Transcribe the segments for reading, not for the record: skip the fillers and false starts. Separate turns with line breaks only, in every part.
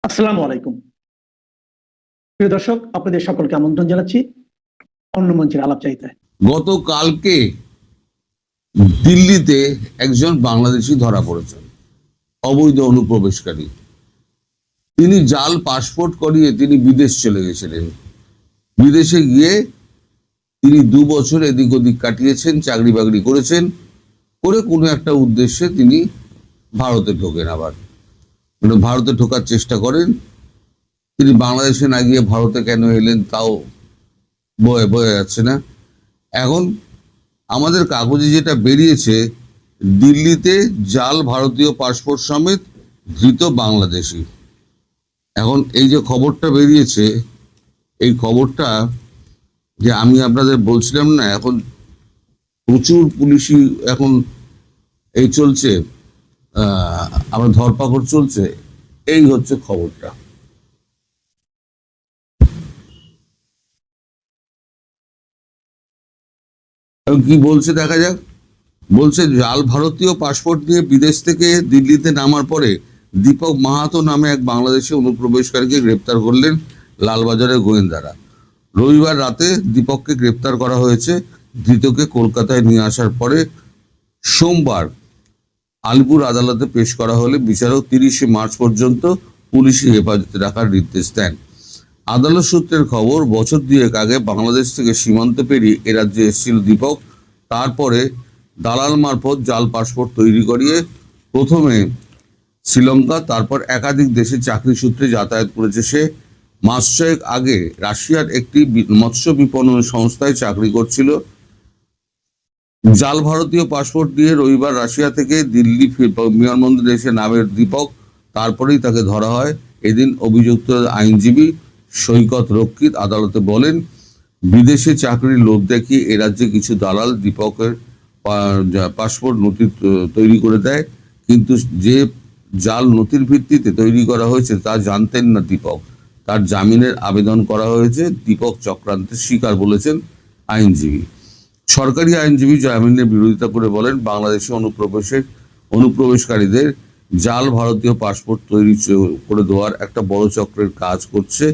আসসালামু আলাইকুম। প্রিয় দর্শক, আপনাদের সকলকে আমন্ত্রণ জানাচ্ছি অন্য মঞ্চের আলাপ চাইতে।
গতকালকে দিল্লিতে একজন বাংলাদেশি ধরা পড়েছেন, অবৈধ অনুপ্রবেশকারী। তিনি জাল পাসপোর্ট করিয়ে তিনি বিদেশ চলে গেছিলেন। বিদেশে গিয়ে তিনি 2 বছর এদিক ওদিক কাটিয়েছেন, চাকরি বাকরি করেছেন, করে কোনো একটা উদ্দেশ্যে তিনি ভারতে ঢোকেন। আবার ভারতে ঢোকার চেষ্টা করেন। তিনি বাংলাদেশে না গিয়ে ভারতে কেন এলেন তাও বয়ে যাচ্ছে না। এখন আমাদের কাগজে যেটা বেরিয়েছে, দিল্লিতে জাল ভারতীয় পাসপোর্ট সমেত ধৃত বাংলাদেশি। এখন এই যে খবরটা বেরিয়েছে, এই খবরটা যে আমি আপনাদের বলছিলাম না, এখন প্রচুর পুলিশি এখন এই চলছে, আমার ধরপাকড় চলছে, এই হচ্ছে খবরটা। কি বলছে দেখা যাক। বলছে, জাল ভারতীয় পাসপোর্ট নিয়ে বিদেশ থেকে দিল্লিতে নামার পরে দীপক মাহাতো নামে এক বাংলাদেশি অনুপ্রবেশকারীকে গ্রেপ্তার করলেন লালবাজারের গোয়েন্দারা। রবিবার রাতে দীপককে গ্রেপ্তার করা হয়েছে। ধৃতকে কলকাতায় নিয়ে আসার পরে সোমবার আলিপুর আদালতে পেশ করা হলে বিচারক 30শে মার্চ পর্যন্ত পুলিশি হেফাজতে রাখার নির্দেশ দেন। আদালত সূত্রের খবর, বছর 2 আগে বাংলাদেশ থেকে সীমান্ত পেরিয়ে এ রাজ্যে এসেছিল দীপক। তারপরে দালাল মারফত জাল পাসপোর্ট তৈরি করিয়ে প্রথমে শ্রীলঙ্কা, তারপর একাধিক দেশে চাকরি সূত্রে যাতায়াত করেছে সে। মাস 6 আগে রাশিয়ার একটি মৎস্য বিপণন সংস্থায় চাকরি করছিল। জাল ভারতীয় পাসপোর্ট দিয়ে রবিবার রাশিয়া থেকে দিল্লি বিমানবন্দরে এসে নামের দীপক। তারপরেই তাকে ধরা হয়। এদিন অভিযুক্ত আইনজীবী সৈকত রক্ষিত আদালতে বলেন, বিদেশে চাকরির লোভ দেখিয়ে এ রাজ্যে কিছু দালাল দীপকের পাসপোর্ট নথি তৈরি করে দেয়, কিন্তু যে জাল নথির ভিত্তিতে তৈরি করা হয়েছে তা জানতেন না দীপক। তার জামিনের আবেদন করা হয়েছে। দীপক চক্রান্তের শিকার বলেছেন আইনজীবী। সরকারি আইনজীবী জামিনের বিরোধিতা করে বলেন, বাংলাদেশে অনুপ্রবেশকারীদের জাল ভারতীয় পাসপোর্ট তৈরি করে দেওয়ার একটা বড় চক্রের কাজ করছে।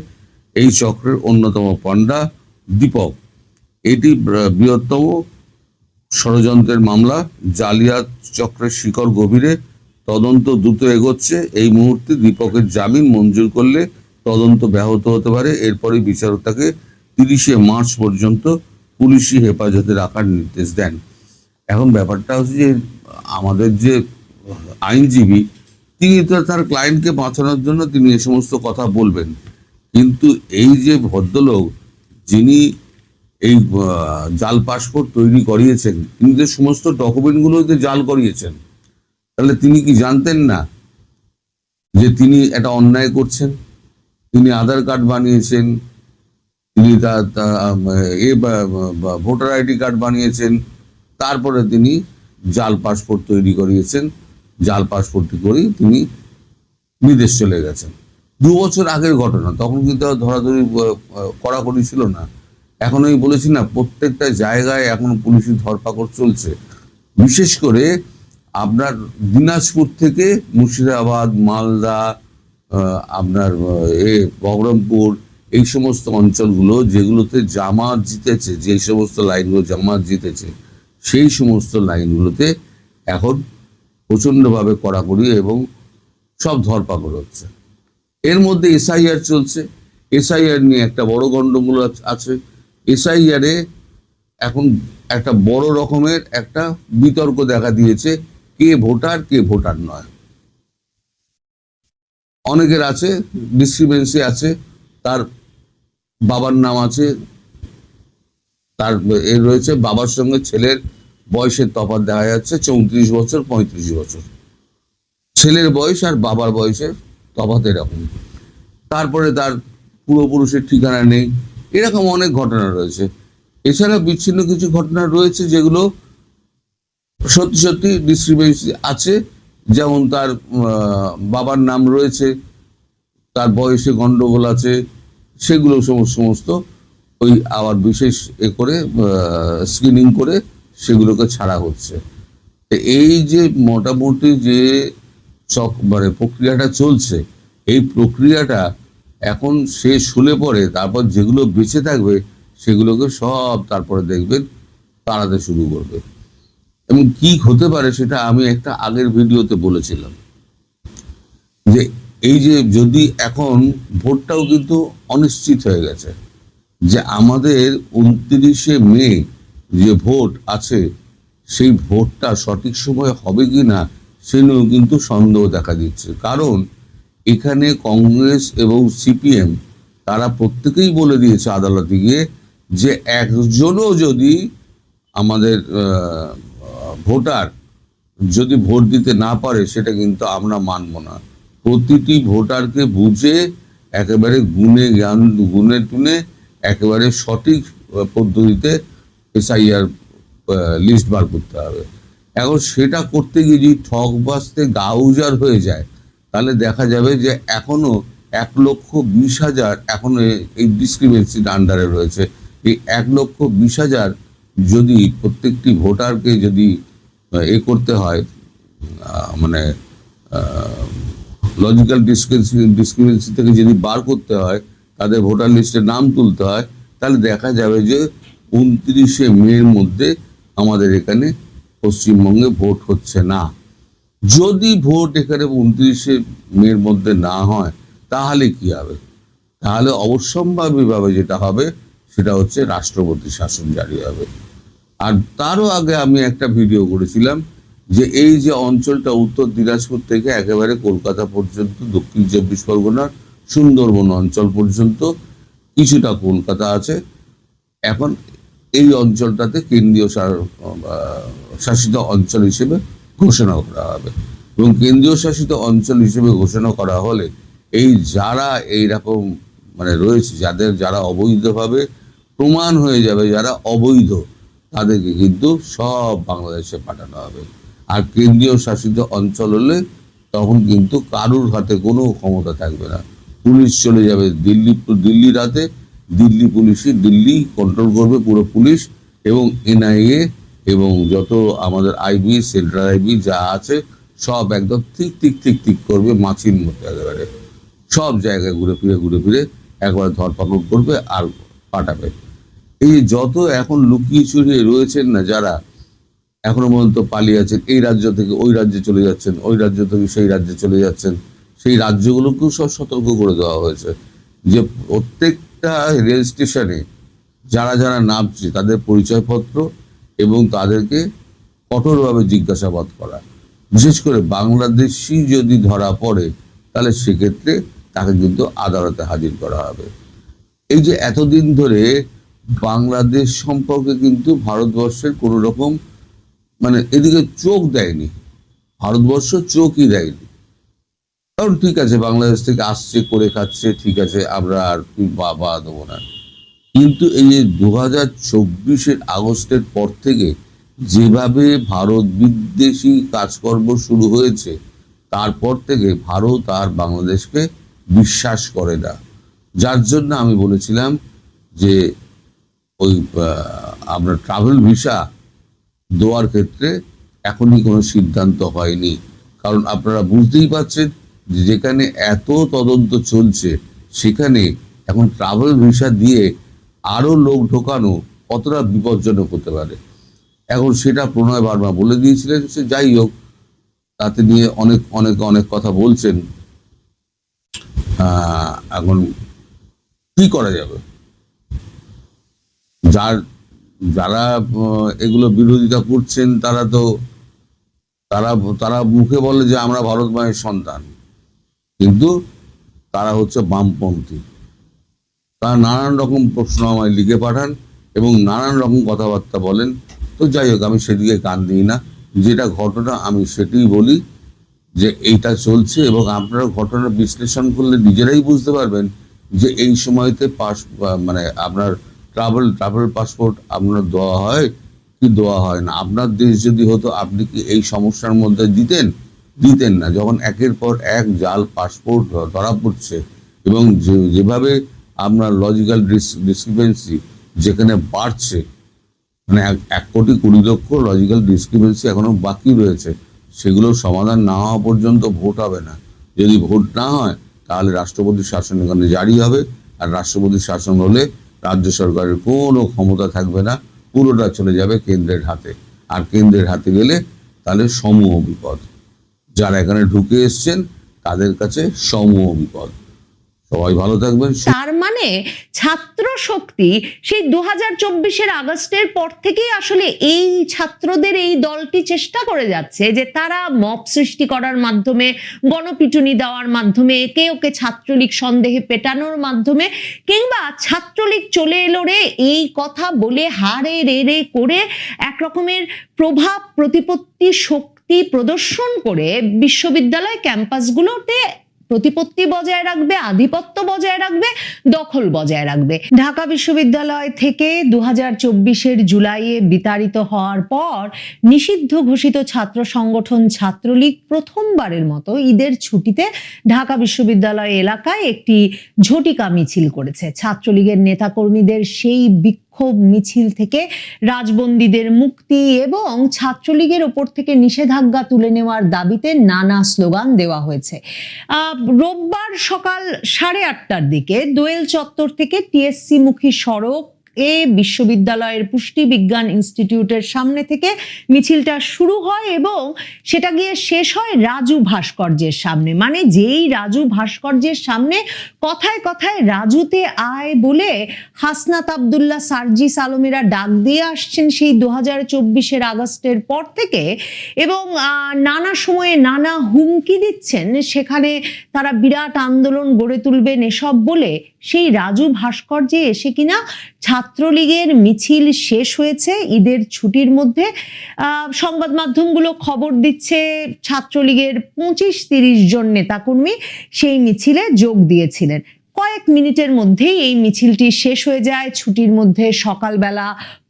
এই চক্রের অন্যতম পান্ডা দীপক। এটি বৃহত্তম ষড়যন্ত্রের মামলা। জালিয়াত চক্রের শিকড় গভীরে। তদন্ত দ্রুত এগোচ্ছে। এই মুহূর্তে দীপকের জামিন মঞ্জুর করলে তদন্ত ব্যাহত হতে পারে। এরপরই বিচারক তাকে 30শে মার্চ পর্যন্ত পুলিশি হেফাজতে রাখার নির্দেশ দেন। এখন ব্যাপারটা হচ্ছে যে আমাদের যে আইনজীবী, তিনি তো তার ক্লায়েন্টকে বাঁচানোর জন্য তিনি এ সমস্ত কথা বলবেন, কিন্তু এই যে ভদ্রলোক যিনি এই জাল পাসপোর্ট তৈরি করিয়েছেন, তিনি যে সমস্ত ডকুমেন্টগুলো যে জাল করিয়েছেন, তাহলে তিনি কি জানতেন না যে তিনি একটা অন্যায় করছেন? তিনি আধার কার্ড বানিয়েছেন, তিনি ভোটার আইডি কার্ড বানিয়েছেন, তারপরে তিনি জাল পাসপোর্ট তৈরি করিয়েছেন। জাল পাসপোর্টটি করেই তিনি বিদেশ চলে গেছেন। 2 বছর আগের ঘটনা, তখন কিন্তু ধরাধরি কড়াকড়ি ছিল না। এখন আমি বলেছি না, প্রত্যেকটা জায়গায় এখন পুলিশি ধরপাকড় চলছে। বিশেষ করে আপনার দিনাজপুর থেকে মুর্শিদাবাদ, মালদা, আপনার বহরমপুর, এই সমস্ত অঞ্চলগুলো যেগুলোতে জামাত জিতেছে, যে সমস্ত লাইনগুলো জামাত জিতেছে, সেই সমস্ত লাইনগুলোতে এখন প্রচণ্ডভাবে কড়াকড়ি এবং সব ধরপাকড় হচ্ছে। এর মধ্যে এসআইআর চলছে। এসআইআর নিয়ে একটা বড় গন্ডগোল আছে। এসআইআরে এখন একটা বড় রকমের একটা বিতর্ক দেখা দিয়েছে, কে ভোটার কে ভোটার নয়। অনেকের আছে ডিসক্রিপেন্সি আছে, তার বাবার নাম আছে, তার এর রয়েছে, বাবার সঙ্গে ছেলের বয়সের তফাৎ দেখা যাচ্ছে 34 বছর 35 বছর, ছেলের বয়স আর বাবার বয়সের তফাৎ এরকম। তারপরে তার পূর্বপুরুষের ঠিকানা নেই। এরকম অনেক ঘটনা রয়েছে। এছাড়া বিচ্ছিন্ন কিছু ঘটনা রয়েছে যেগুলো সত্যি সত্যি ডিসক্রিপেন্সি আছে, যেমন তার বাবার নাম রয়েছে, তার বয়সে গন্ডগোল আছে, সেগুলো সমস্ত ওই আবার বিশেষ করে স্ক্রিনিং করে সেগুলোকে ছাড়া হচ্ছে। এই যে মোটামুটি যে মানে প্রক্রিয়াটা চলছে, এই প্রক্রিয়াটা এখন শেষ হলে পরে তারপর যেগুলো বেঁচে থাকবে সেগুলোকে সব তারপরে দেখবেন তাড়াতে শুরু করবে। এবং কি হতে পারে সেটা আমি একটা আগের ভিডিওতে বলেছিলাম, যে এই যে যদি এখন ভোটটাও কিন্তু অনিশ্চিত হয়ে গেছে, যে আমাদের 29শে মে যে ভোট আছে সেই ভোটটা সঠিক সময় হবে কি না সে নিয়েও কিন্তু সন্দেহ দেখা দিচ্ছে। কারণ এখানে কংগ্রেস এবং সিপিএম তারা প্রত্যেকেই বলে দিয়েছে আদালতে গিয়ে যে একজনও যদি আমাদের ভোটার যদি ভোট দিতে না পারে সেটা কিন্তু আমরা মানব না। প্রতিটি ভোটারকে বুঝে একেবারে গুনে টুনে একেবারে সঠিক পদ্ধতিতে এসআইআর লিস্ট বার করতে হবে। এখন সেটা করতে গিয়ে যদি ঠক বাজতে গাউজার হয়ে যায় তাহলে দেখা যাবে যে এখনো 1,20,000 এখনো এই ডিসক্রিমিনেন্সির আন্ডারে রয়েছে। এই 1,20,000 যদি প্রত্যেকটি ভোটারকে যদি করতে হয়, মানে লজিক্যাল ডিসক্রিমিনেন্সি থেকে যদি বার করতে হয়, তাদের ভোটার লিস্টে নাম তুলতে হয়, তাহলে দেখা যাবে যে 29শে মের মধ্যে আমাদের এখানে পশ্চিমবঙ্গে ভোট হচ্ছে না। যদি ভোট এখানে 29শে মের মধ্যে না হয় তাহলে কি হবে? তাহলে অবশ্যম্ভাবীভাবে যেটা হবে সেটা হচ্ছে রাষ্ট্রপতি শাসন জারি হবে। আর তারও আগে আমি একটা ভিডিও করেছিলাম যে এই যে অঞ্চলটা উত্তর দিনাজপুর থেকে একেবারে কলকাতা পর্যন্ত, দক্ষিণ 24 পরগনার সুন্দরবন অঞ্চল পর্যন্ত, কিছুটা কলকাতা আছে, এখন এই অঞ্চলটাতে কেন্দ্রীয় শাসিত অঞ্চল হিসেবে ঘোষণা করা হবে। এবং কেন্দ্রীয় শাসিত অঞ্চল হিসেবে ঘোষণা করা হলে এই যারা এইরকম মানে রয়েছে, যারা অবৈধভাবে প্রমাণ হয়ে যাবে যারা অবৈধ, তাদেরকে কিন্তু সব বাংলাদেশে পাঠানো হবে। আর কেন্দ্রীয় শাসিত অঞ্চল হলে তখন কিন্তু কারুর হাতে কোনো ক্ষমতা থাকবে না। পুলিশ চলে যাবে দিল্লির হাতে, দিল্লি পুলিশই দিল্লি কন্ট্রোল করবে পুরো পুলিশ, এবং এনআইএ এবং যত আমাদের আইবি, সেন্ট্রাল আইবি যা আছে সব একদম ঠিক করবে মাছির মতো, একেবারে সব জায়গায় ঘুরে ফিরে একবার ধরপাকড় করবে আর পাঠাবে। এই যত এখন লুকিয়ে চুরিয়ে রয়েছেন না যারা এখনো পর্যন্ত পালিয়ে আছেন, এই রাজ্য থেকে ওই রাজ্যে চলে যাচ্ছেন, ওই রাজ্য থেকে সেই রাজ্যে চলে যাচ্ছেন, সেই রাজ্যগুলোকেও সব সতর্ক করে দেওয়া হয়েছে যে প্রত্যেকটা রেল স্টেশনে যারা নামছে তাদের পরিচয়পত্র এবং তাদেরকে কঠোরভাবে জিজ্ঞাসাবাদ করা। বিশেষ করে বাংলাদেশি যদি ধরা পড়ে তাহলে সেক্ষেত্রে তাকে কিন্তু আদালতে হাজির করা হবে। এই যে এতদিন ধরে বাংলাদেশ সম্পর্কে কিন্তু ভারতবর্ষের কোনো রকম মানে এদিকে চোখ দেয়নি, ভারতবর্ষ চোখই দেয়নি। কারণ ঠিক আছে বাংলাদেশ থেকে আসছে, করে খাচ্ছে, ঠিক আছে, আমরা আর বাবা দেবো না। কিন্তু এই যে 2024-এর আগস্টের পর থেকে যেভাবে ভারত বিদ্বেষী কাজকর্ম শুরু হয়েছে, তারপর থেকে ভারত আর বাংলাদেশকে বিশ্বাস করে না। যার জন্য আমি বলেছিলাম যে ওই আপনার ট্রাভেল ভিসা দেওয়ার ক্ষেত্রে এখনই কোনো সিদ্ধান্ত হয়নি। কারণ আপনারা বুঝতেই পারছেন যে যেখানে এত তদন্ত চলছে সেখানে এখন ট্রাভেল ভিসা দিয়ে আরো লোক ঢোকানো কতটা বিপজ্জনক হতে পারে। এখন সেটা প্রণয় বার্মা বলে দিয়েছিলেন। সে যাই হোক, তাতে নিয়ে অনেক কথা বলছেন। এখন কি করা যাবে? যারা এগুলো বিরোধিতা করছেন তারা মুখে বলে যে আমরা ভারত মায়ের সন্তান, কিন্তু তারা হচ্ছে বামপন্থী। তারা নানান রকম প্রশ্ন আমায় লিখে পাঠান এবং নানান রকম কথাবার্তা বলেন। তো যাই হোক, আমি সেদিকে কান দিই না। যেটা ঘটনা আমি সেটাই বলি যে এইটা চলছে, এবং আপনারা ঘটনা বিশ্লেষণ করলে নিজেরাই বুঝতে পারবেন যে এই সময়তে মানে আপনার ট্রাভেল পাসপোর্ট আপনার দেওয়া হয় কি দেওয়া হয় না। আপনার দেশ যদি হতো আপনি কি এই সমস্যার মধ্যে দিতেন না। যখন একের পর এক জাল পাসপোর্ট ধরা পড়ছে এবং যেভাবে আপনার লজিক্যাল ডিসক্রিপেন্সি যেখানে বাড়ছে, মানে 1,20,00,000 লজিক্যাল ডিসক্রিপেন্সি এখনো বাকি রয়েছে, সেগুলোর সমাধান না হওয়া পর্যন্ত ভোট হবে না। যদি ভোট না হয় তাহলে রাষ্ট্রপতির শাসন এখানে জারি হবে, আর রাষ্ট্রপতির শাসন হলে রাজ্য সরকারের কোনো ক্ষমতা থাকবে না, পুরোটা চলে যাবে কেন্দ্রের হাতে। আর কেন্দ্রের হাতে গেলে তাহলে সমূহ বিপদ। যারা এখানে ঢুকে এসছেন তাদের কাছে সমূহ বিপদ। সবাই ভালো থাকবেন।
তার মানে ছাত্র শক্তি সেই 2024-এর আগস্টের পর থেকেই আসলে এই ছাত্রদের এই দলটি চেষ্টা করে যাচ্ছে যে তারা মব সৃষ্টি করার মাধ্যমে, গণপিটুনি দেওয়ার মাধ্যমে, একে ওকে ছাত্রলীগ সন্দেহে পেটানোর মাধ্যমে, কিংবা ছাত্রলীগ চলে এলো রে এই কথা বলে হারে রে করে এক রকমের প্রভাব প্রতিপত্তি শক্তি প্রদর্শন করে বিশ্ববিদ্যালয় ক্যাম্পাসগুলোতে প্রতিপত্তি বজায় রাখবে, আধিপত্য বজায় রাখবে, দখল বজায় রাখবে। ঢাকা বিশ্ববিদ্যালয় থেকে 2024-এর জুলাইয়ে বিতাড়িত হওয়ার পর নিষিদ্ধ ঘোষিত ছাত্র সংগঠন ছাত্রলীগ প্রথমবারের মতো ঈদের ছুটিতে ঢাকা বিশ্ববিদ্যালয় এলাকায় একটি ঝটিকা মিছিল করেছে। ছাত্রলীগের নেতাকর্মীদের সেই বিক্ষোভ মিছিল থেকে রাজবন্দীদের মুক্তি এবং ছাত্রলীগের ওপর থেকে নিষেধাজ্ঞা তুলে নেওয়ার দাবিতে নানা স্লোগান দেওয়া হয়েছে। রোববার সকাল 8:30টার দিকে দোয়েল চত্বর থেকে টিএসসি মুখী সড়ক বিশ্ববিদ্যালয়ের পুষ্টি বিজ্ঞান ইনস্টিটিউটের সামনে থেকে মিছিলটা শুরু হয় এবং সেটা গিয়ে শেষ হয় রাজু ভাস্কর্যের সামনে। মানে যেই রাজু ভাস্কর্যের সামনে কথায় কথায় রাজুতে আয় বলে হাসনাত আব্দুল্লাহ, সার্জিস আলমেরা ডাক দিয়ে আসছেন সেই 2024-এর আগস্টের পর থেকে, এবং নানা সময়ে নানা হুমকি দিচ্ছেন সেখানে তারা বিরাট আন্দোলন গড়ে তুলবেন এসব বলে সেই রাজু ভাস্কর্যে এসে কিনা ছাত্রলীগের মিছিল শেষ হয়েছে ঈদের ছুটির মধ্যে। সংবাদ মাধ্যমগুলো খবর দিচ্ছে ছাত্রলীগের 25-30 জন নেতাকর্মী সেই মিছিলে যোগ দিয়েছিলেন। কয়েক মিনিটের মধ্যেই এই মিছিলটি শেষ হয়ে যায়। ছুটির মধ্যে সকালবেলা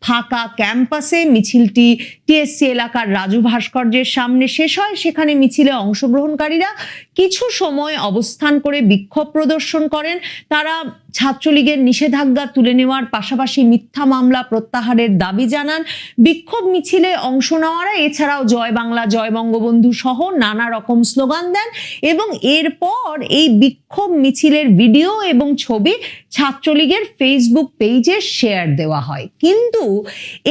ফাঁকা ক্যাম্পাসে মিছিলটি টিএসসি এলাকার রাজু ভাস্কর্যের সামনে শেষ হয়। সেখানে মিছিলে অংশগ্রহণকারীরা কিছু সময় অবস্থান করে বিক্ষোভ প্রদর্শন করেন। তারা ছাত্রলীগের নিষেধাজ্ঞা তুলে নেওয়ার পাশাপাশি মিথ্যা মামলা প্রত্যাহারের দাবি জানান। বিক্ষোভ মিছিলে অংশ নেওয়ারা এছাড়াও জয় বাংলা, জয় বঙ্গবন্ধু সহ নানা রকম স্লোগান দেন এবং এরপর এই বিক্ষোভ মিছিলের ভিডিও এবং ছবি ছাত্রলীগের ফেসবুক পেজে শেয়ার দেওয়া হয়। কিন্তু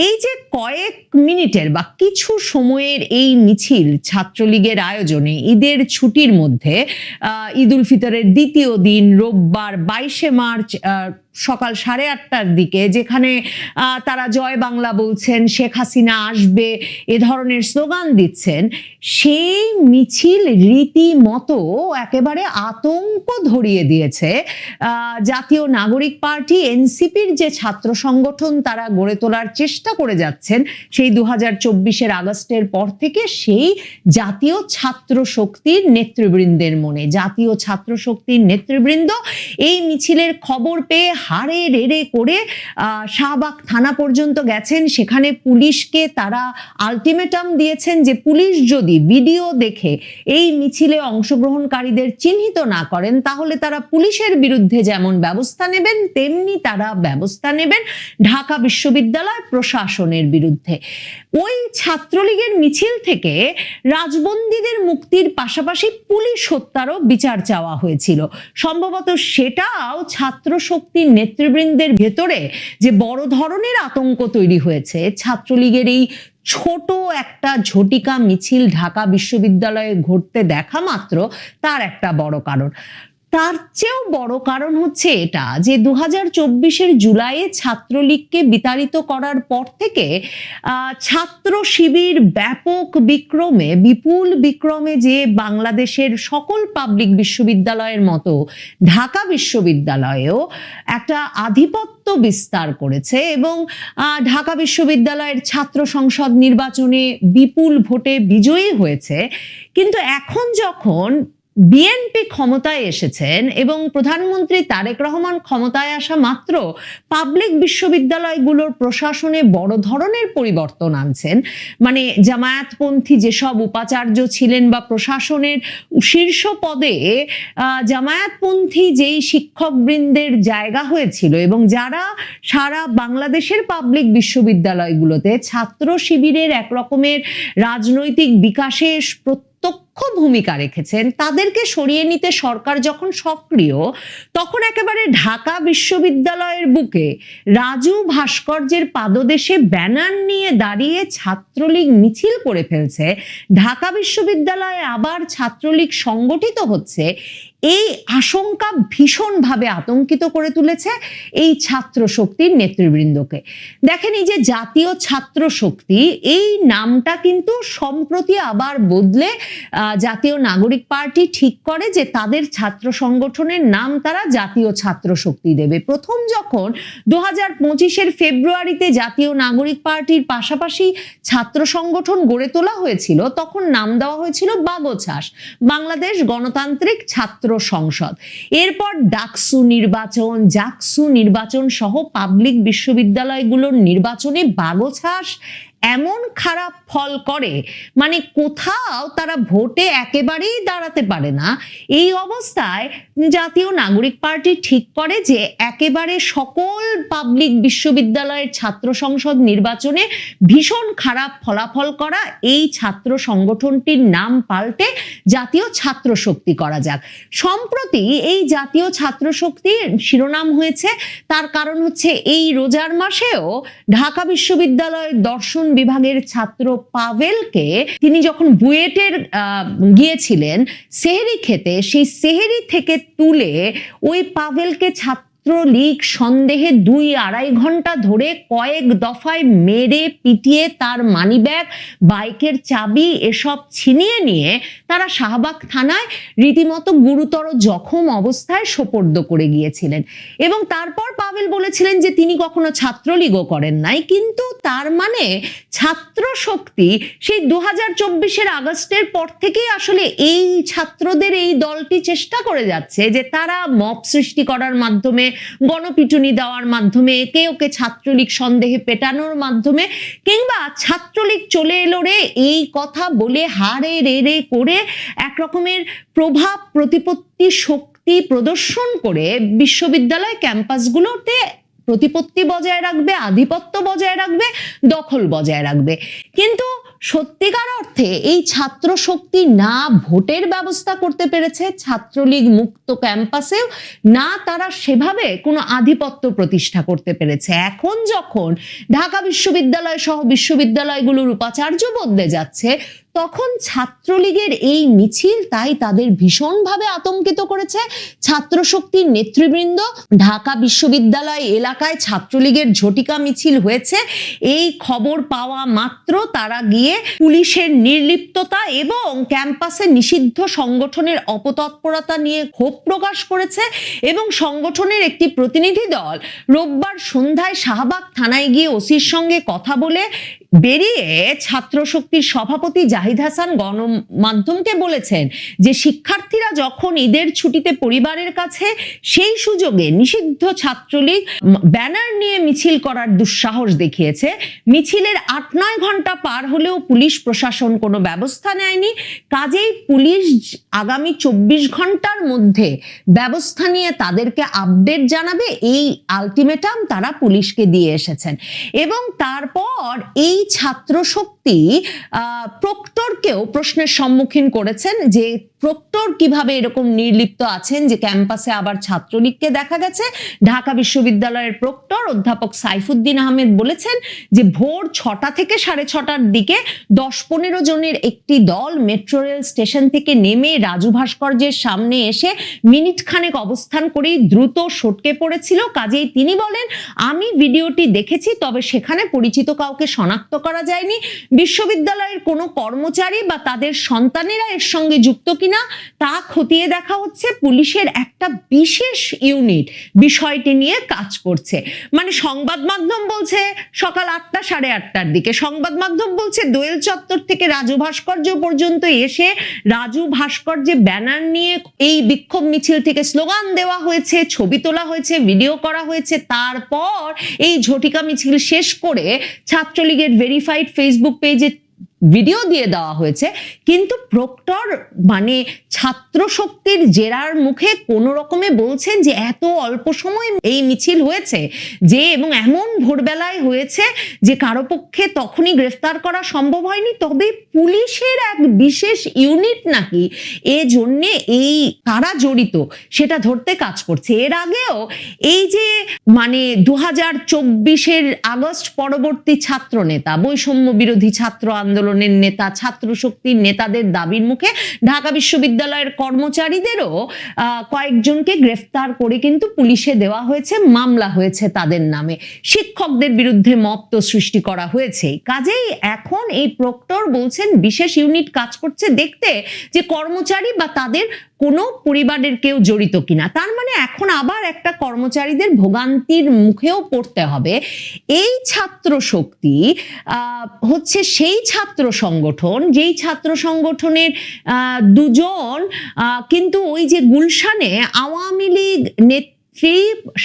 এই যে কয়েক মিনিটের বা কিছু সময়ের এই মিছিল ছাত্রলীগের আয়োজনে ঈদের ছুটির মধ্যে ঈদ উল ফিতরের দ্বিতীয় দিন রোববার 22শে মার্চ সকাল 8:30টার দিকে, যেখানে তারা জয় বাংলা বলছেন, শেখ হাসিনা আসবে এ ধরনের স্লোগান দিচ্ছেন, সেই মিছিল রীতিমতো একেবারে আতঙ্ক ধরিয়ে দিয়েছে জাতীয় নাগরিক পার্টি এনসিপির যে ছাত্র সংগঠন তারা গড়ে তোলার চেষ্টা করে যাচ্ছেন সেই 2024-এর আগস্টের পর থেকে সেই জাতীয় ছাত্র শক্তির নেতৃবৃন্দের মনে। জাতীয় ছাত্র শক্তির নেতৃবৃন্দ এই মিছিলের খবর পেয়ে হারে রেড়ে করে শাহবাগ থানা পর্যন্ত গেছেন। সেখানে পুলিশকে তারা আলটিমেটাম দিয়েছেন যে পুলিশ যদি ভিডিও দেখে এই মিছিলে অংশগ্রহণকারীদের চিহ্নিত না করেন তাহলে তারা পুলিশের বিরুদ্ধে যেমন ব্যবস্থা নেবেন তেমনি তারা ব্যবস্থা নেবেন ঢাকা বিশ্ববিদ্যালয় প্রশাসনের বিরুদ্ধে। ওই ছাত্রলীগের মিছিল থেকে রাজবন্দীদের মুক্তির পাশাপাশি পুলিশ হত্যারও বিচার চাওয়া হয়েছিল। সম্ভবত সেটাও ছাত্র শক্তির নেতৃবৃন্দের ভেতরে যে বড় ধরনের আতঙ্ক তৈরি হয়েছে ছাত্রলীগের এই ছোট একটা ঝটিকা মিছিল ঢাকা বিশ্ববিদ্যালয়ে ঘটতে দেখা মাত্র, তার একটা বড় কারণ। তার চেয়েও বড় কারণ হচ্ছে এটা যে 2024-এর জুলাইয়ে ছাত্রলীগকে বিতাড়িত করার পর থেকে ছাত্র শিবির ব্যাপক বিক্রমে, বিপুল বিক্রমে যে বাংলাদেশের সকল পাবলিক বিশ্ববিদ্যালয়ের মতো ঢাকা বিশ্ববিদ্যালয়েও একটা আধিপত্য বিস্তার করেছে এবং ঢাকা বিশ্ববিদ্যালয়ের ছাত্র সংসদ নির্বাচনে বিপুল ভোটে বিজয়ী হয়েছে। কিন্তু এখন যখন বিএনপি ক্ষমতায় এসেছেন এবং প্রধানমন্ত্রী তারেক রহমান ক্ষমতায় আসা মাত্র পাবলিক বিশ্ববিদ্যালয়গুলোর প্রশাসনে বড় ধরনের পরিবর্তন আনছেন, মানে জামায়াতপন্থী যেসব উপাচার্য ছিলেন বা প্রশাসনের শীর্ষ পদে জামায়াতপন্থী যেই শিক্ষকবৃন্দের জায়গা হয়েছিল এবং যারা সারা বাংলাদেশের পাবলিক বিশ্ববিদ্যালয়গুলোতে ছাত্র শিবিরের এক রকমের রাজনৈতিক বিকাশে প্রত্যক্ষ ভূমিকা রেখেছেন, তাদেরকে সরিয়ে নিতে সরকার যখন সক্রিয়, তখন একেবারে ঢাকা বিশ্ববিদ্যালয়ের বুকে রাজু ভাস্কর্যের পাদদেশে ব্যানার নিয়ে দাঁড়িয়ে ছাত্রলীগ মিছিল করে ফেলছে, ঢাকা বিশ্ববিদ্যালয়ে আবার ছাত্রলীগ সংগঠিত হচ্ছে, এই আশঙ্কা ভীষণভাবে আতঙ্কিত করে তুলেছে এই ছাত্র শক্তির নেতৃবৃন্দকে। দেখেন, এই যে জাতীয় ছাত্র শক্তি, এই নামটা কিন্তু সম্প্রতি আবার বদলে জাতীয় নাগরিক পার্টি ঠিক করে যে তাদের ছাত্র সংগঠনের নাম তারা জাতীয় ছাত্র শক্তি দেবে। প্রথম যখন 2025-এর ফেব্রুয়ারিতে জাতীয় নাগরিক পার্টির পাশাপাশি ছাত্র সংগঠন গড়ে তোলা হয়েছিল, তখন নাম দেওয়া হয়েছিল বাগছাস, বাংলাদেশ গণতান্ত্রিক ছাত্র সংসদ। এরপর ডাকসু নির্বাচন, জাকসু নির্বাচন সহ পাবলিক বিশ্ববিদ্যালয়গুলোর নির্বাচনে বাগছাস এমন খারাপ ফল করে, মানে কোথাও তারা ভোটে একেবারেই দাঁড়াতে পারে না। এই অবস্থায় জাতীয় নাগরিক পার্টি ঠিক করে যে একেবারে সকল পাবলিক বিশ্ববিদ্যালয়ের ছাত্র সংসদ নির্বাচনে ভীষণ খারাপ ফলাফল করা এই ছাত্র সংগঠনটির নাম পাল্টে জাতীয় ছাত্র শক্তি করা যাক। সম্প্রতি এই জাতীয় ছাত্র শক্তির শিরোনাম হয়েছে, তার কারণ হচ্ছে এই রোজার মাসেও ঢাকা বিশ্ববিদ্যালয়ের দর্শন বিভাগের ছাত্র পাভেলকে, তিনি যখন বুয়েটের গিয়েছিলেন সেহরি খেতে, সেই সেহরি থেকে তুলে ওই পাভেলকে ছাত্রলীগ সন্দেহে 2-2.5 ঘন্টা ধরে কয়েক দফায় মেরে পিটিয়ে তার মানিব্যাগ, বাইকের চাবি এসব ছিনিয়ে নিয়ে তারা শাহবাগ থানায় রীতিমতো গুরুতর জখম অবস্থায় সোপর্দ করে গিয়েছিলেন। এবং তারপর পাভেল বলেছিলেন যে তিনি কখনো ছাত্রলীগও করেন নাই, কিন্তু তার মানে ছাত্র শক্তি সেই 2024-এর আগস্টের পর থেকেই আসলে এই ছাত্রদের এই দলটি চেষ্টা করে যাচ্ছে যে তারা মব সৃষ্টি করার মাধ্যমে, গণপিটুনি দেওয়ার মাধ্যমে, একে ওকে ছাত্রলীগ সন্দেহে পেটানোর মাধ্যমে, কিংবা ছাত্রলীগ চলে এলো রে এই কথা বলে হারে রে রে করে এক রকমের প্রভাব প্রতিপত্তি শক্তি প্রদর্শন করে বিশ্ববিদ্যালয় ক্যাম্পাসগুলোতে প্রতিপত্তি বজায় রাখবে, আধিপত্য বজায় রাখবে, দখল বজায় রাখবে। কিন্তু সত্যিকার অর্থে এই ছাত্র শক্তি না ভোটের ব্যবস্থা করতে পেরেছে ছাত্রলীগ মুক্ত ক্যাম্পাসেও, না তারা সেভাবে কোনো আধিপত্য প্রতিষ্ঠা করতে পেরেছে। এখন যখন ঢাকা বিশ্ববিদ্যালয় সহ বিশ্ববিদ্যালয়গুলোর উপাচার্য বদলে যাচ্ছে, তখন ছাত্রলীগের এই মিছিল তাই তাদের ভীষণভাবে আতঙ্কিত করেছে। ছাত্র শক্তির নেতৃবৃন্দ ঢাকা বিশ্ববিদ্যালয় এলাকায় ছাত্রলীগের ঝটিকা মিছিল হয়েছে, এই খবর পাওয়া মাত্র তারা গিয়ে পুলিশের নির্লিপ্ততা এবং ক্যাম্পাসে নিষিদ্ধ সংগঠনের অপতৎপরতা নিয়ে ক্ষোভ প্রকাশ করেছে। এবং সংগঠনের একটি প্রতিনিধি দল রোববার সন্ধ্যায় শাহবাগ থানায় গিয়ে ওসির সঙ্গে কথা বলে বেরিয়ে ছাত্র শক্তির সভাপতি জাহিদ হাসান গণমাধ্যমকে বলেছেন যে শিক্ষার্থীরা যখন ঈদের ছুটিতে পরিবারের কাছে, সেই সুযোগে নিষিদ্ধ ছাত্রলীগ ব্যানার নিয়ে মিছিল করার দুঃসাহস দেখিয়েছে। মিছিলের 8-9 ঘন্টা পার হলেও পুলিশ প্রশাসন কোনো ব্যবস্থা নেয়নি। কাজেই পুলিশ আগামী 24 ঘন্টার মধ্যে ব্যবস্থা নিয়ে তাদেরকে আপডেট জানাবে, এই আলটিমেটাম তারা পুলিশকে দিয়ে এসেছেন। এবং তারপর এই ছাত্র শক্তি প্রক্টরকেও প্রশ্নের সম্মুখীন করেছেন যে প্রক্টর কিভাবে এরকম নির্লিপ্ত আছেন যে ক্যাম্পাসে আবার ছাত্রলীগকে দেখা গেছে। ঢাকা বিশ্ববিদ্যালয়ের প্রক্টর অধ্যাপক সাইফুদ্দিন আহমেদ বলেছেন যে ভোর 6টা থেকে 6:30টার দিকে 10-15 জনের একটি দল মেট্রো রেল স্টেশন থেকে নেমে রাজু ভাস্কর্যের সামনে এসে মিনিট খানেক অবস্থান করেই দ্রুত সটকে পড়েছিল। কাজেই তিনি বলেন, আমি ভিডিওটি দেখেছি, তবে সেখানে পরিচিত কাউকে শনাক্ত করা যায়নি। বিশ্ববিদ্যালয়ের কোনো কর্মচারী বা তাদের সন্তানেরা এর সঙ্গে যুক্ত কিনা তা খতিয়ে দেখা হচ্ছে। পুলিশের একটা বিশেষ ইউনিট বিষয়টি নিয়ে কাজ করছে। মানে সংবাদ মাধ্যম বলছে সকাল 8টা 8:30টার দিকে, সংবাদ মাধ্যম বলছে দোয়েল চত্বর থেকে রাজু ভাস্কর্য পর্যন্ত এসে রাজু ভাস্কর্যে ব্যানার নিয়ে এই বিক্ষোভ মিছিল থেকে স্লোগান দেওয়া হয়েছে, ছবি তোলা হয়েছে, ভিডিও করা হয়েছে। তারপর এই ঝটিকা মিছিল শেষ করে ছাত্রলীগের ভেরিফাইড ফেসবুক পেজে ভিডিও দিয়ে দেওয়া হয়েছে, কিন্তু প্রক্টর মানে ছাত্র শক্তির জেরার মুখে কোনো রকমে বলছেন যে এত অল্প সময় এই মিছিল হয়েছে যে, এবং এমন ভোরবেলায় হয়েছে যে কারো পক্ষে তখনই গ্রেফতার করা সম্ভব হয়নি, তবে পুলিশের এক বিশেষ ইউনিট নাকি জন্যে এই কারা জড়িত সেটা ধরতে কাজ করছে। এর আগেও এই যে মানে 2024-এর আগস্ট পরবর্তী ছাত্র নেতা, বৈষম্য বিরোধী ছাত্র আন্দোলনের নেতা, ছাত্র শক্তির নেতাদের দাবির মুখে ঢাকা বিশ্ববিদ্যালয়ের কর্মচারীদেরও কয়েকজনকে গ্রেফতার করে কিন্তু পুলিশে দেওয়া হয়েছে, মামলা হয়েছে তাদের নামে। শিক্ষকদের বিরুদ্ধে মব তো সৃষ্টি করা হয়েছে। কাজেই এখন এই প্রক্টর বলছেন বিশেষ ইউনিট কাজ করছে দেখতে যে কর্মচারী বা তাদের কোনো পরিবারের কেউ জড়িত কিনা। তার মানে এখন আবার একটা কর্মচারীদের ভোগান্তির মুখেও পড়তে হবে। এই ছাত্র শক্তি হচ্ছে সেই ছাত্র সংগঠন, যেই ছাত্র সংগঠনের দুজন কিন্তু ওই যে গুলশানে আওয়ামী লীগ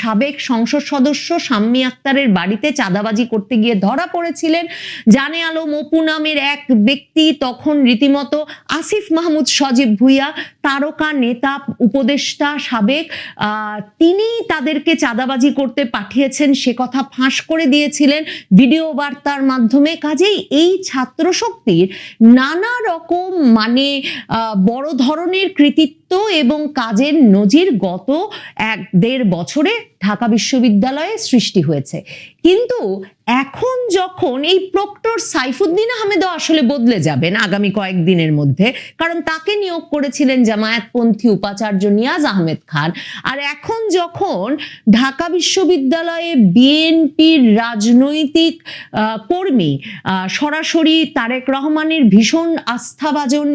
সাবেক সংসদ সদস্য শাম্মী আক্তারের বাড়িতে চাঁদাবাজি করতে গিয়ে ধরা পড়েছিলেন। জানে আলম অপু নামের এক ব্যক্তি, তখন রীতিমতো আসিফ মাহমুদ সজীব ভুইয়া তারকা নেতা উপদেষ্টা সাবেক, তিনি তাদেরকে চাঁদাবাজি করতে পাঠিয়েছেন সে কথা ফাঁস করে দিয়েছিলেন ভিডিও বার্তার মাধ্যমে। কাজেই এই ছাত্র শক্তির নানা রকম মানে বড় ধরনের কৃতিত্ব এবং কাজের নজির গত 1-1.5 বছরে ঢাকা বিশ্ববিদ্যালয়ে সৃষ্টি হয়েছে। কিন্তু এখন যখন এই প্রক্টর সাইফুদ্দিন আহমেদও আসলে বদলে যাবেন আগামী কয়েকদিনের মধ্যে, কারণ তাকে নিয়োগ করেছিলেন জামায়াতপন্থী উপাচার্য নিয়াজ আহমেদ খান, আর এখন যখন ঢাকা বিশ্ববিদ্যালয়ে বিএনপির রাজনৈতিক কর্মী সরাসরি তারেক রহমানের ভীষণ আস্থাভাজন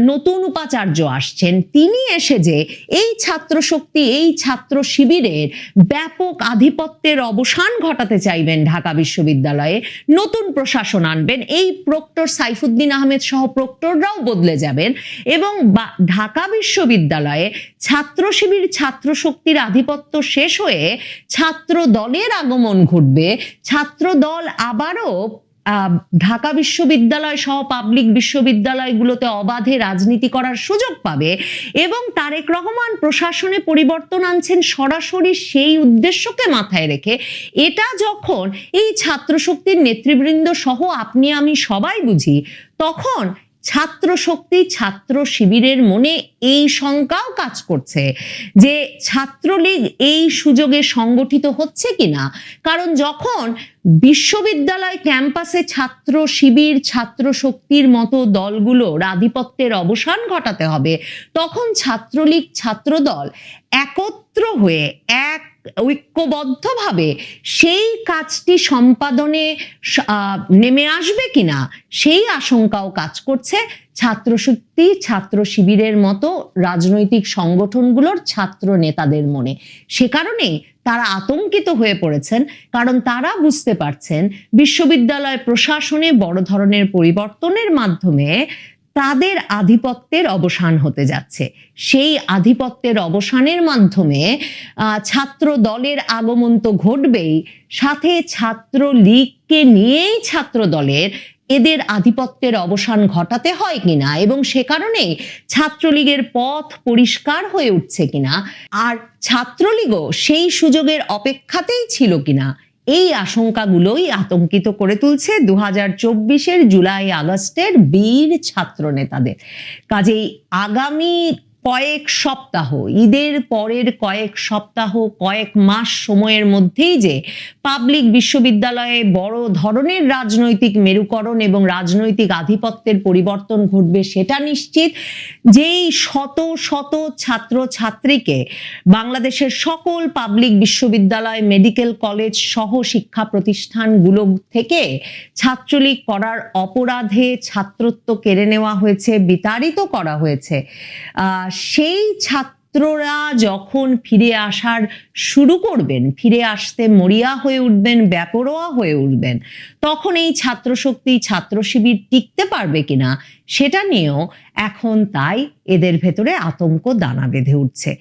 নতুন উপাচার্য আসছেন, তিনি এসে যে এই ছাত্র শক্তি, এই ছাত্র শিবিরের ব্যাপক আধিপত্যের অবসান ঘটাতে চাইবেন ঢাকা বিশ্ববিদ্যালয়ে, নতুন প্রশাসন আনবেন, এই প্রক্টর সাইফুদ্দিন আহমেদ সহ প্রক্টররাও বদলে যাবেন এবং ঢাকা বিশ্ববিদ্যালয়ে ছাত্র শিবির, ছাত্র শক্তির আধিপত্য শেষ হয়ে ছাত্র দলের আগমন ঘটবে। ছাত্র দল আবারও ঢাকা বিশ্ববিদ্যালয় সহ পাবলিক বিশ্ববিদ্যালয়গুলোতে অবাধে রাজনীতি করার সুযোগ পাবে এবং তারেক রহমান প্রশাসনে পরিবর্তন আনছেন সরাসরি সেই উদ্দেশ্যকে মাথায় রেখে। এটা যখন এই ছাত্র শক্তির নেতৃবৃন্দ সহ আপনি আমি সবাই বুঝি, তখন ছাত্র শক্তি, ছাত্র শিবিরের মনে এই শঙ্কাও কাজ করছে যে ছাত্রলীগ এই সুযোগে সংগঠিত হচ্ছে কিনা। কারণ যখন বিশ্ববিদ্যালয় ক্যাম্পাসে ছাত্র শিবির, ছাত্র শক্তির মতো দলগুলোর আধিপত্যের অবসান ঘটাতে হবে, তখন ছাত্রলীগ, ছাত্রদল একত্র হয়ে এক ঐক্যবদ্ধভাবে সেই কাজটি সম্পাদনে নেমে আসবে কিনা সেই আশঙ্কাও কাজ করছে ছাত্র শক্তি, ছাত্র শিবিরের মতো রাজনৈতিক সংগঠনগুলোর ছাত্র নেতাদের মনে। সে কারণেই তারা আতঙ্কিত হয়ে পড়েছেন, কারণ তারা বুঝতে পারছেন বিশ্ববিদ্যালয় প্রশাসনে বড় ধরনের পরিবর্তনের মাধ্যমে তাদের আধিপত্যের অবসান হতে যাচ্ছে। সেই আধিপত্যের অবসানের মাধ্যমে ছাত্র দলের আগমন তো ঘটবেই, সাথে ছাত্র লীগকে নিয়েই ছাত্র দলের এদের আধিপত্যের অবসান ঘটাতে হয় কিনা এবং সে কারণেই ছাত্রলীগের পথ পরিষ্কার হয়ে উঠছে কিনা, আর ছাত্রলীগও সেই সুযোগের অপেক্ষাতেই ছিল কিনা, এই আশঙ্কাগুলোই আতঙ্কিত করে তুলছে 2024-এর জুলাই আগস্টের বীর ছাত্র নেতাদের। কাজেই আগামী কয়েক সপ্তাহ, ঈদের পরের কয়েক সপ্তাহ, কয়েক মাস সময়ের মধ্যেই যে পাবলিক বিশ্ববিদ্যালয়ে বড় ধরনের রাজনৈতিক মেরুকরণ এবং রাজনৈতিক আধিপত্যের পরিবর্তন ঘটবে সেটা নিশ্চিত। যেই শত শত ছাত্র ছাত্রীকে বাংলাদেশের সকল পাবলিক বিশ্ববিদ্যালয়, মেডিকেল কলেজ সহ শিক্ষা প্রতিষ্ঠানগুলো থেকে ছাত্রলীগ করার অপরাধে ছাত্রত্ব কেড়ে নেওয়া হয়েছে, বিতাড়িত করা হয়েছে, সেই ছাত্ররা যখন ফিরে আসার শুরু করবেন, ফিরে আসতে মরিয়া হয়ে উঠবেন, বেপরোয়া হয়ে উঠবেন, তখন এই ছাত্র শক্তি, ছাত্র শিবির টিকতে পারবে কিনা সেটা নিয়েও এখন তাই এদের ভেতরে আতঙ্ক দানা বেঁধে উঠছে।